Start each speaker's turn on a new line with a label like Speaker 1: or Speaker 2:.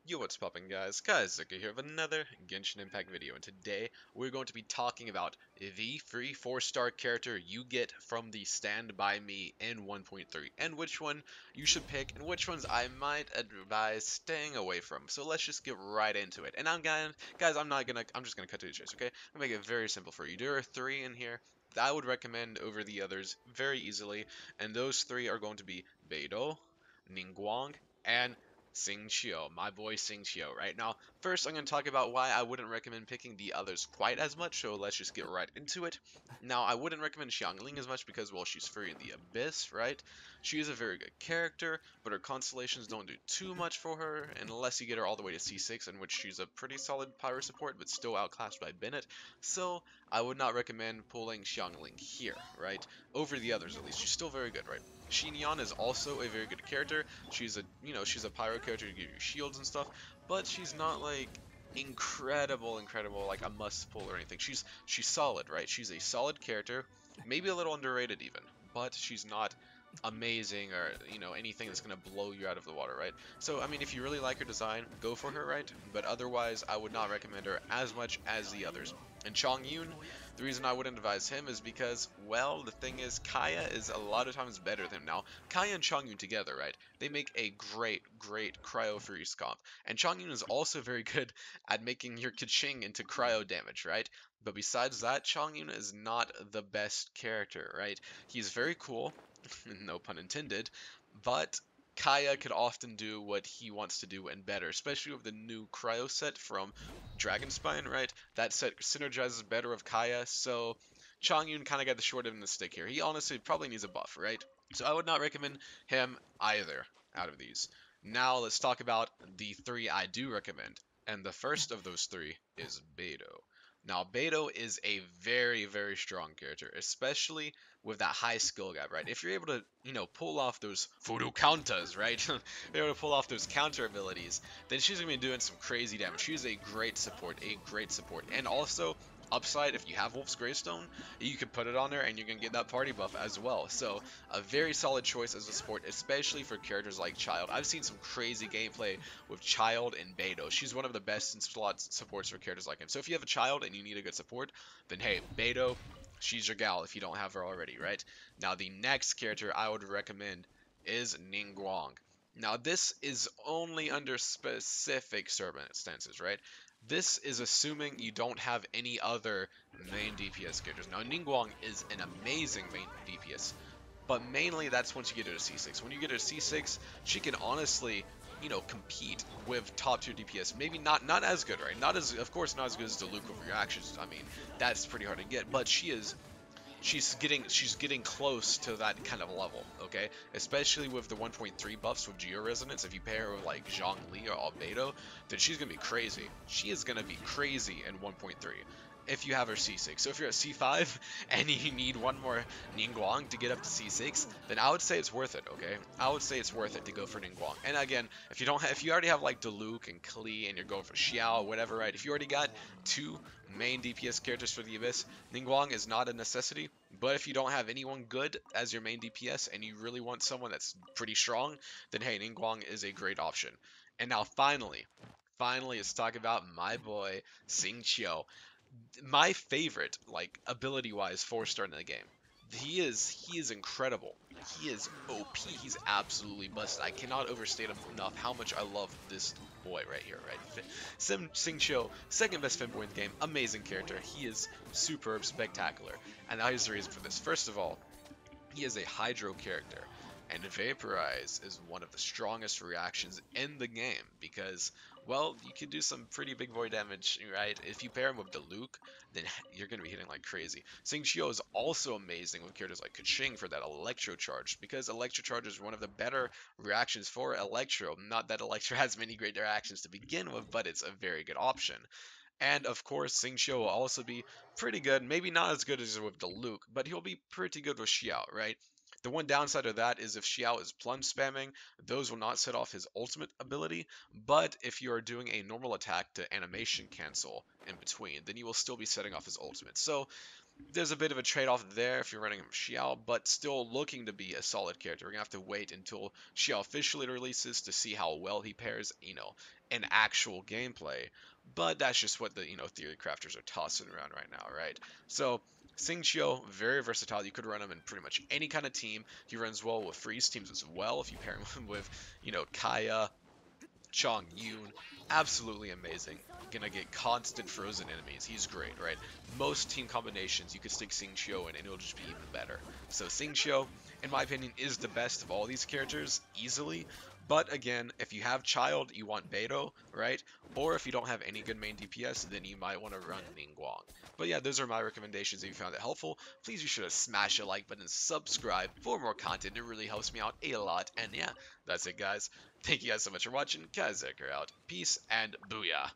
Speaker 1: Yo, what's poppin' guys? Kaizuka here with another Genshin Impact video, and today we're going to be talking about the free 4-star character you get from the Stand By Me in 1.3, and which one you should pick, and which ones I might advise staying away from. So let's just get right into it. And I'm just gonna cut to the chase, okay? I'm gonna make it very simple for you. There are 3 in here that I would recommend over the others very easily, and those 3 are going to be Beidou, Ningguang, and Xingqiu, my boy Xingqiu. Right now, first I'm going to talk about why I wouldn't recommend picking the others quite as much, so let's just get right into it. Now, I wouldn't recommend Xiangling as much because, well, she's free in the Abyss, right? She is a very good character, but her constellations don't do too much for her, unless you get her all the way to C6, in which she's a pretty solid pyro support, but still outclassed by Bennett, so I would not recommend pulling Xiangling here, right? Over the others, at least. She's still very good, right? Xinyan is also a very good character. She's a pyro character to give you shields and stuff, but she's not like incredible, like a must pull or anything. She's solid, right? She's a solid character, maybe a little underrated even, but she's not amazing or anything that's gonna blow you out of the water, right? So I mean, if you really like her design, go for her, right? But otherwise, I would not recommend her as much as the others. And Chong Yun, the reason I wouldn't advise him is because, well, the thing is, Kaya is a lot of times better than him. Now, Kaya and Chong Yun together, right? They make a great cryo freeze comp. And Chong Yun is also very good at making your Kaching into cryo damage, right? But besides that, Chong Yun is not the best character, right? He's very cool, no pun intended, but Kaya could often do what he wants to do and better, especially with the new cryo set from Dragonspine, right? That set synergizes better with Kaya, so Chongyun kind of got the short end of the stick here. He honestly probably needs a buff, right? So I would not recommend him either out of these. Now let's talk about the 3 I do recommend. And the first of those 3 is Beidou. Now, Beidou is a very strong character, especially with that high skill gap, right? If you're able to, pull off those voodoo counters, right? You're able to pull off those counter abilities, then she's gonna be doing some crazy damage. She's a great support, and also upside if you have Wolf's Greystone, you can put it on there and you're gonna get that party buff as well. So a very solid choice as a support, especially for characters like Child. I've seen some crazy gameplay with Child and Beidou. She's one of the best in slot supports for characters like him. So if you have a Child and you need a good support, then hey, Beidou, she's your gal if you don't have her already, right? Now the next character I would recommend is Ningguang. Now this is only under specific circumstances, right? This is assuming you don't have any other main DPS characters. Now Ningguang is an amazing main DPS, but mainly that's once you get her to C6. When you get her to C6, she can honestly, compete with top tier DPS. Maybe not as good, right? Not as, of course, not as good as Diluc with reactions. I mean, that's pretty hard to get, but she's getting close to that kind of level, okay? Especially with the 1.3 buffs with Geo Resonance. If you pair her with like Zhongli or Albedo, then she's gonna be crazy. She is gonna be crazy in 1.3 if you have her C6. So if you're at C5 and you need one more Ningguang to get up to C6, then I would say it's worth it, okay? I would say it's worth it to go for Ningguang. And again, if you already have like Diluc and Klee and you're going for Xiao or whatever, right? If you already got 2 main DPS characters for the Abyss, Ningguang is not a necessity. But if you don't have anyone good as your main DPS and you really want someone that's pretty strong, then hey, Ningguang is a great option. And now finally, let's talk about my boy Xingqiu, my favorite, like ability wise, 4-star in the game. He is incredible. He is OP. He's absolutely busted. I cannot overstate enough how much I love this boy right here, right? Xingqiu, second best femboy in the game, amazing character. He is superb, spectacular. And now here's the reason for this. First of all, he is a Hydro character, and Vaporize is one of the strongest reactions in the game because, well, you can do some pretty big void damage, right? If you pair him with Diluc, then you're going to be hitting like crazy. Xingqiu is also amazing with characters like Keqing for that Electro Charge, because Electro Charge is one of the better reactions for Electro. Not that Electro has many great reactions to begin with, but it's a very good option. And of course, Xingqiu will also be pretty good. Maybe not as good as with Diluc, but he'll be pretty good with Xiao, right? The one downside of that is if Xiao is plunge spamming, those will not set off his ultimate ability. But if you are doing a normal attack to animation cancel in between, then you will still be setting off his ultimate. So there's a bit of a trade-off there if you're running him Xiao, but still looking to be a solid character. We're gonna have to wait until Xiao officially releases to see how well he pairs, in actual gameplay. But that's just what the theory crafters are tossing around right now, right? So Xingqiu, very versatile. You could run him in pretty much any kind of team. He runs well with freeze teams as well. If you pair him with, Kaya, Chong Yoon, absolutely amazing. Gonna get constant frozen enemies. He's great, right? Most team combinations, you could stick Xingqiu in and it'll just be even better. So Xingqiu, in my opinion, is the best of all these characters, easily. But again, if you have Child, you want Beidou, right? Or if you don't have any good main DPS, then you might want to run Ningguang. But yeah, those are my recommendations. If you found it helpful, please be sure to smash a like button and subscribe for more content. It really helps me out a lot. And yeah, that's it, guys. Thank you guys so much for watching. Kazek are out. Peace and booyah.